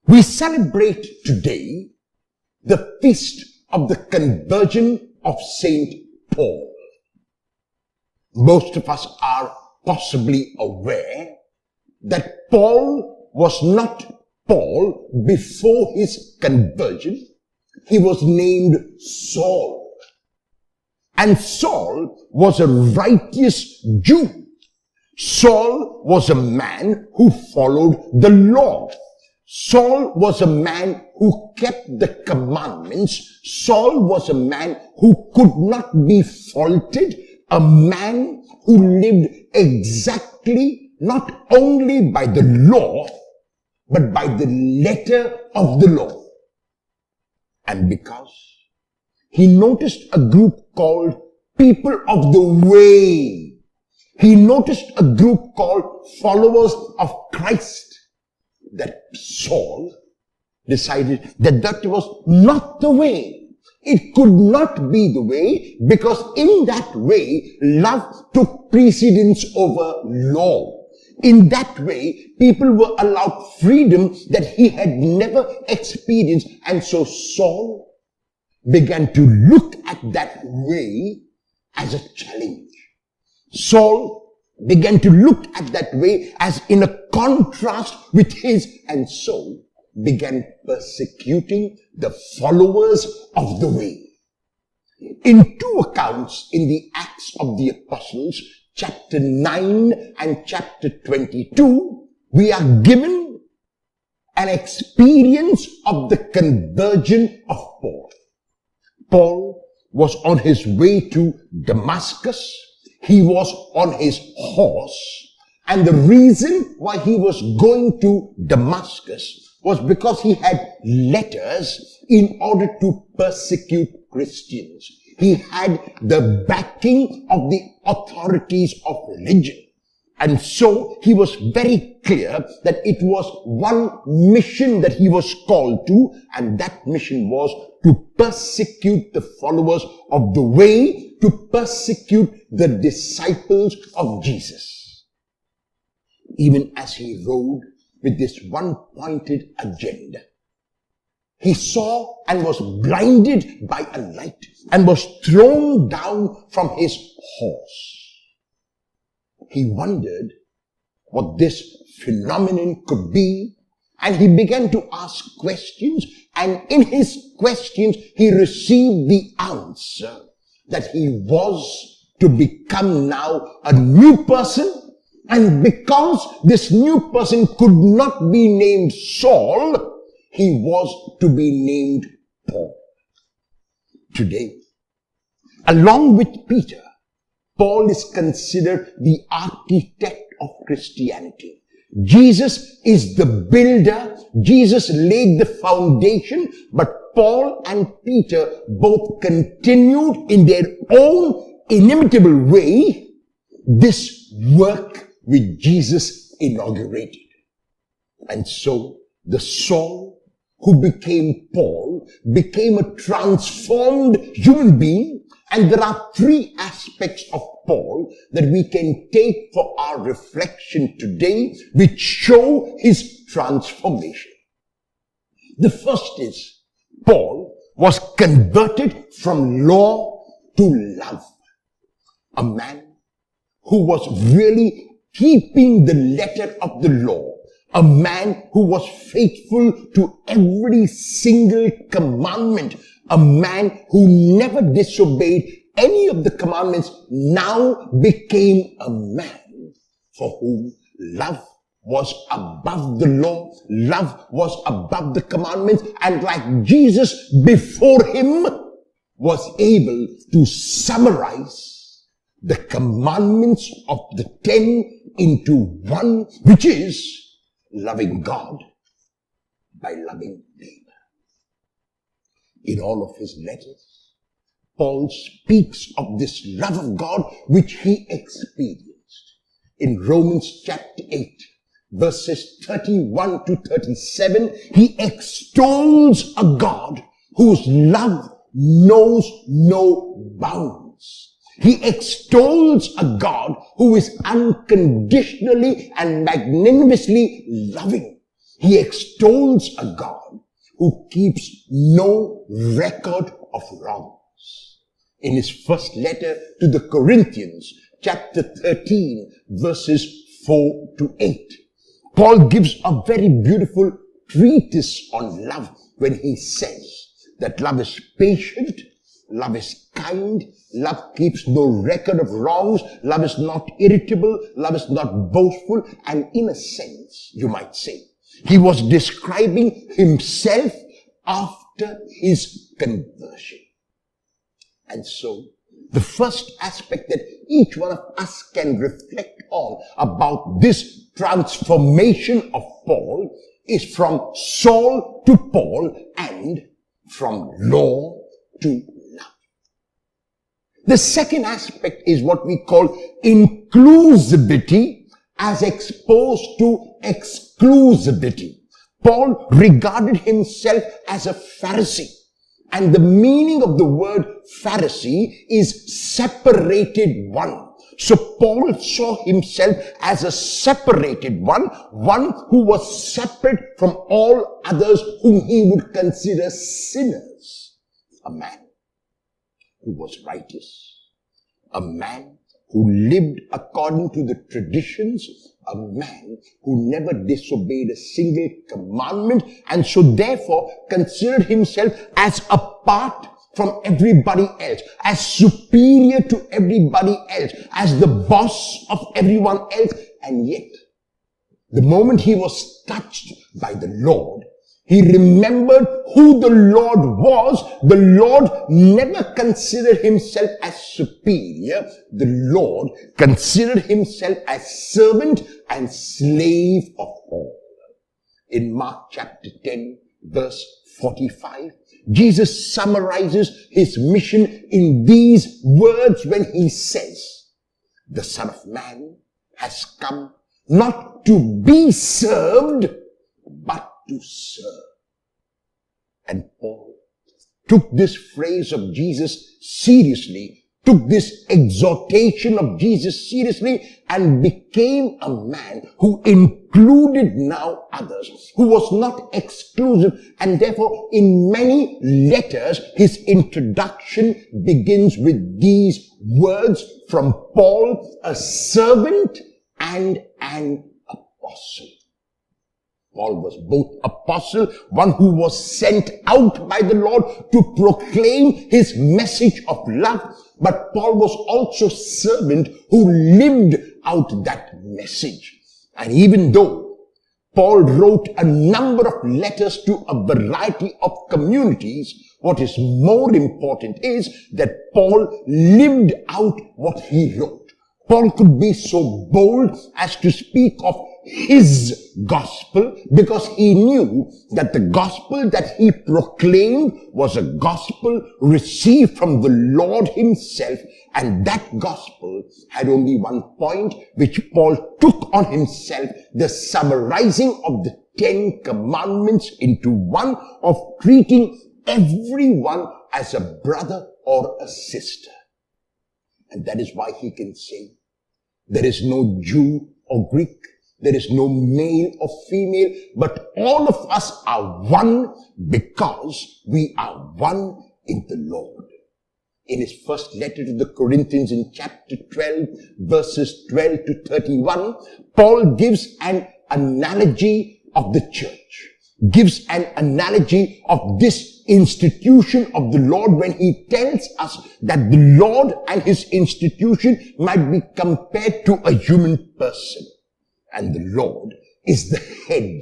We celebrate today the feast of the conversion of Saint Paul. Most of us are possibly aware that Paul was not Paul before his conversion. He was named Saul. And Saul was a righteous Jew. Saul was a man who followed the law. Saul was a man who kept the commandments. Saul was a man who could not be faulted, a man who lived exactly not only by the law, but by the letter of the law. And because he noticed a group called people of the way, he noticed a group called followers of Christ, that Saul decided that that was not the way. It could not be the way, because in that way, love took precedence over law. In that way, people were allowed freedom that he had never experienced. And so Saul began to look at that way as a challenge. Saul began to look at that way as in a contrast with his, and so began persecuting the followers of the way. In two accounts in the Acts of the Apostles, chapter 9 and chapter 22, we are given an experience of the conversion of Paul. Paul was on his way to Damascus. He was on his horse, and the reason why he was going to Damascus was because he had letters in order to persecute Christians. He had the backing of the authorities of religion. And so he was very clear that it was one mission that he was called to, and that mission was to persecute the followers of the way, to persecute the disciples of Jesus. Even as he rode with this one-pointed agenda, he saw and was blinded by a light and was thrown down from his horse. He wondered what this phenomenon could be, and he began to ask questions, and in his questions he received the answer that he was to become now a new person. And because this new person could not be named Saul, he was to be named Paul. Today, along with Peter, Paul is considered the architect of Christianity. Jesus is the builder. Jesus laid the foundation, but Paul and Peter both continued in their own inimitable way this work which Jesus inaugurated. And so the Saul who became Paul became a transformed human being. And there are three aspects of Paul that we can take for our reflection today, which show his transformation. The first is, Paul was converted from law to love. A man who was really keeping the letter of the law. A man who was faithful to every single commandment. A man who never disobeyed any of the commandments now became a man for whom love was above the law, love was above the commandments, and like Jesus before him was able to summarize the commandments of the 10 into one, which is loving God by loving neighbor. In all of his letters, Paul speaks of this love of God which he experienced. In Romans chapter 8, verses 31 to 37, he extols a God whose love knows no bounds. He extols a God who is unconditionally and magnanimously loving. He extols a God who keeps no record of wrongs. In his first letter to the Corinthians, chapter 13, verses 4 to 8, Paul gives a very beautiful treatise on love when he says that love is patient, love is kind, love keeps no record of wrongs, love is not irritable, love is not boastful, and in a sense, you might say, he was describing himself after his conversion. And so, the first aspect that each one of us can reflect on about this transformation of Paul is from Saul to Paul and from law to love. The second aspect is what we call inclusivity as opposed to exclusivity. Paul regarded himself as a Pharisee, and the meaning of the word Pharisee is separated one. So Paul saw himself as a separated one who was separate from all others whom he would consider sinners. A man who was righteous, a man who lived according to the traditions, a man who never disobeyed a single commandment, and so therefore considered himself as apart from everybody else, as superior to everybody else, as the boss of everyone else. And yet, the moment he was touched by the Lord, he remembered who the Lord was. The Lord never considered himself as superior. The Lord considered himself as servant and slave of all. In Mark chapter 10, verse 45, Jesus summarizes his mission in these words when he says, "The Son of Man has come not to be served, but to serve." And Paul took this phrase of Jesus seriously, took this exhortation of Jesus seriously, and became a man who included now others, who was not exclusive. And therefore, in many letters, his introduction begins with these words from Paul, a servant and an apostle. Paul was both apostle, one who was sent out by the Lord to proclaim his message of love, but Paul was also servant who lived out that message. And even though Paul wrote a number of letters to a variety of communities, what is more important is that Paul lived out what he wrote. Paul could be so bold as to speak of his gospel because he knew that the gospel that he proclaimed was a gospel received from the Lord himself, and that gospel had only one point which Paul took on himself, the summarizing of the 10 commandments into one, of treating everyone as a brother or a sister. And that is why he can say, there is no Jew or Greek, there is no male or female, but all of us are one because we are one in the Lord. In his first letter to the Corinthians in chapter 12, verses 12 to 31, Paul gives an analogy of the church, gives an analogy of this institution of the Lord when he tells us that the Lord and his institution might be compared to a human person. And the Lord is the head.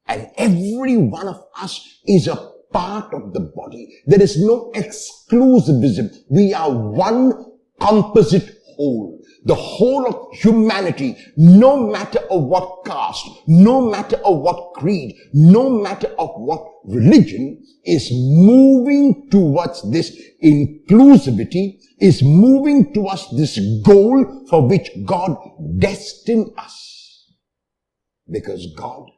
And every one of us is a part of the body. There is no exclusivism. We are one composite whole. The whole of humanity, no matter of what caste, no matter of what creed, no matter of what religion, is moving towards this inclusivity, is moving towards this goal for which God destined us. Because God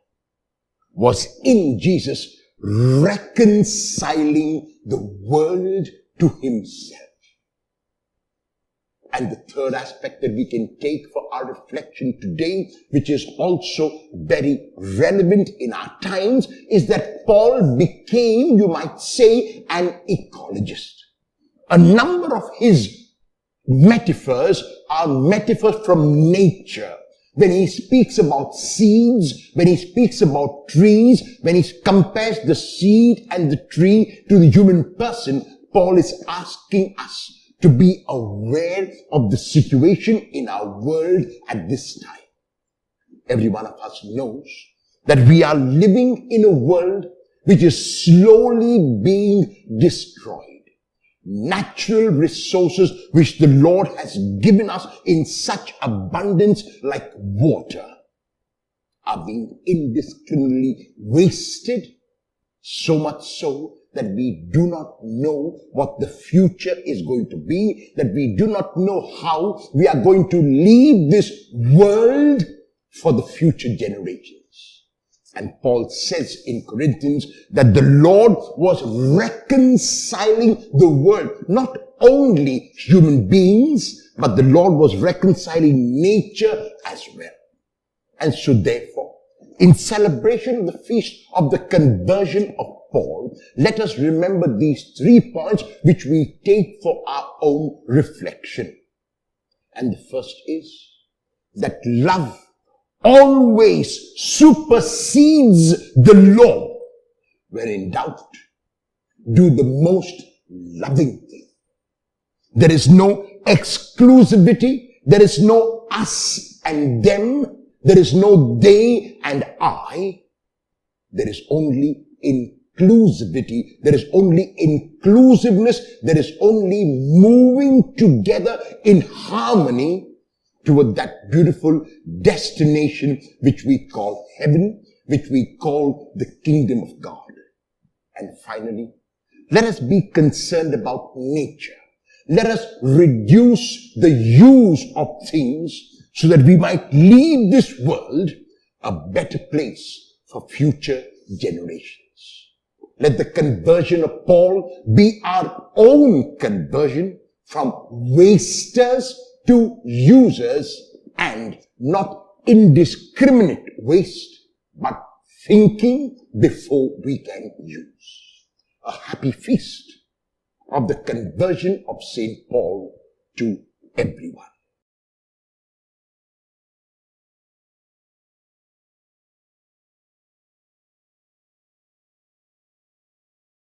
was in Jesus reconciling the world to himself. And the third aspect that we can take for our reflection today, which is also very relevant in our times, is that Paul became, you might say, an ecologist. A number of his metaphors are metaphors from nature. When he speaks about seeds, when he speaks about trees, when he compares the seed and the tree to the human person, Paul is asking us to be aware of the situation in our world at this time. Every one of us knows that we are living in a world which is slowly being destroyed. Natural resources which the Lord has given us in such abundance like water are being indiscriminately wasted, so much so that we do not know what the future is going to be, that we do not know how we are going to leave this world for the future generations. And Paul says in Corinthians that the Lord was reconciling the world, not only human beings, but the Lord was reconciling nature as well. And so therefore, in celebration of the feast of the conversion of Paul, let us remember these 3 points which we take for our own reflection. And the first is that love always supersedes the law. When in doubt, do the most loving thing. There is no exclusivity. There is no us and them. There is no they and I. There is only inclusivity. There is only inclusiveness. There is only moving together in harmony toward that beautiful destination which we call heaven, which we call the kingdom of God. And finally, let us be concerned about nature. Let us reduce the use of things so that we might leave this world a better place for future generations. Let the conversion of Paul be our own conversion from wasters to users, and not indiscriminate waste, but thinking before we can use. A happy feast of the conversion of St. Paul to everyone.